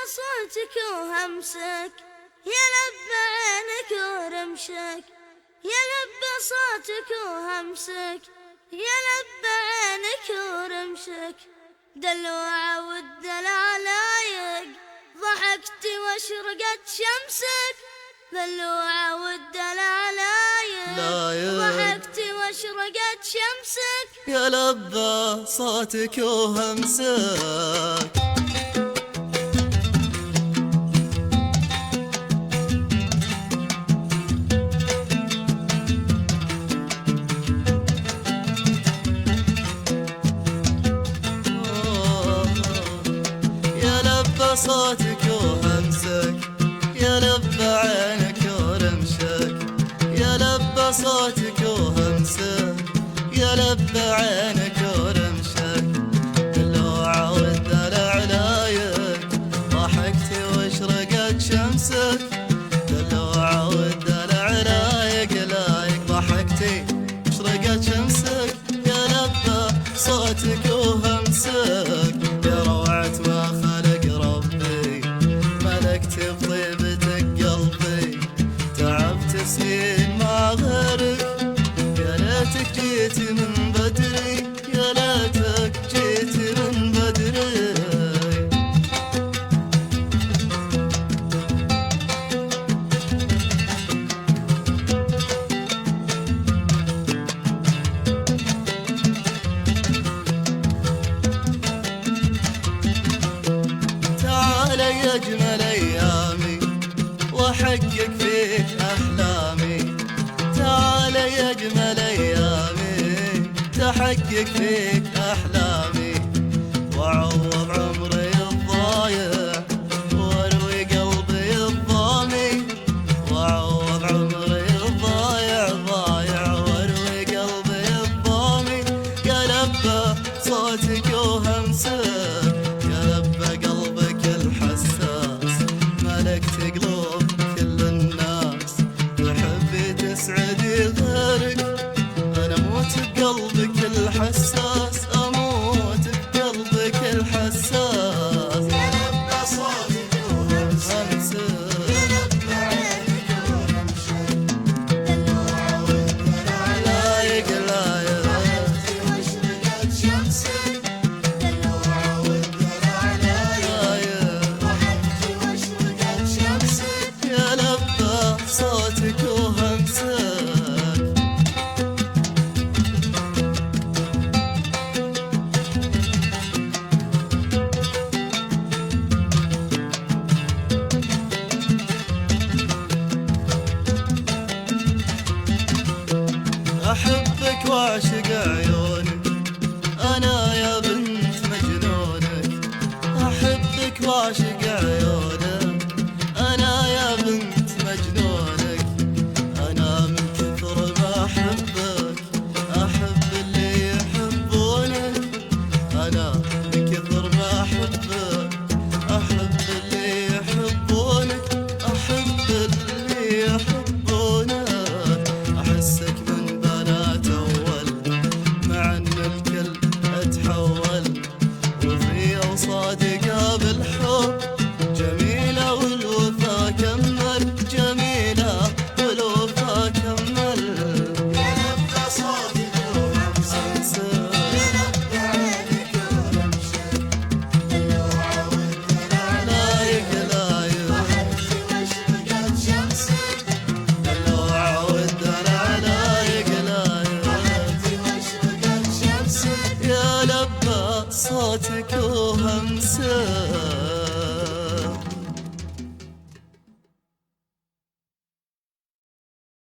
صوتك وهمسك يا لب عينك ورمشك، يا لب صوتك وهمسك يا لب عينك ورمشك. دلوعة والدلع لايق ضحكت واشرقت شمسك، دلوعة والدلع لايق ضحكت واشرقت شمسك. يا لبى صوتك وهمسك صوتك وهمسك يا لب عينك ورمشك، يا لب صوتك وهمسك يا لب عينك ورمشك. دلوعة والدلع لايق ضحكت واشرقت شمسك، دلوعة والدلع لايق ضحكتي واشرقت شمسك. يا لب صوتك وهمسك يا روعة ما خلق ربي، ملكت بطيبتك قلبي تعبت سنين مع غيرك. يا ليتك جيت من بدري، يا ليتك جيت من بدري. يا أجمل أيامي وأحقق فيك أحلامي، تعال يا أجمل أيامي تحقق فيك أحلامي، وأعوض عمري الضايع وأروي قلبي الضامي، وأعوض عمري الضايع وأروي قلبي الضامي. يا لبى صوتك وهمسك يا لبى قلبك الحساس، ملكت قلوب كل الناس تحبي تسعدي غيرك. أنا أموت بقلبك الحساس، أموت بقلبك الحساس. يا لب صوتك وهمسك يا لب عينك ورمشك، دلوعة والدلع لايق ضحكت واشرقت شمسك، دلوعة والدلع لايق ضحكت واشرقت شمسك. يا لبى صوتك وهمسك أحبك وأعشق عيونك أنا يا بنت مجنونك، أحبك وأعشق عيونك أنا يا بنت مجنونك. أنا من كثر ما أحبك أحب اللي يحبونك، أنا من كثر ما أحبك أحب اللي يحبونك، أحب اللي يحبونك. أحسك من بنات أول مع إن الكل أتحول، وفي أوصادي قابل حب جميلة والوفا كمل، جميلة والوفا كمل. يا لب صوتك وهمسك يا لب عينك ورمشك، دلوعة والدلع لايق ضحكت واشرقت شمسك، دلوعة والدلع لايق ضحكت واشرقت شمسك. يا لبى صوتك وهمسك.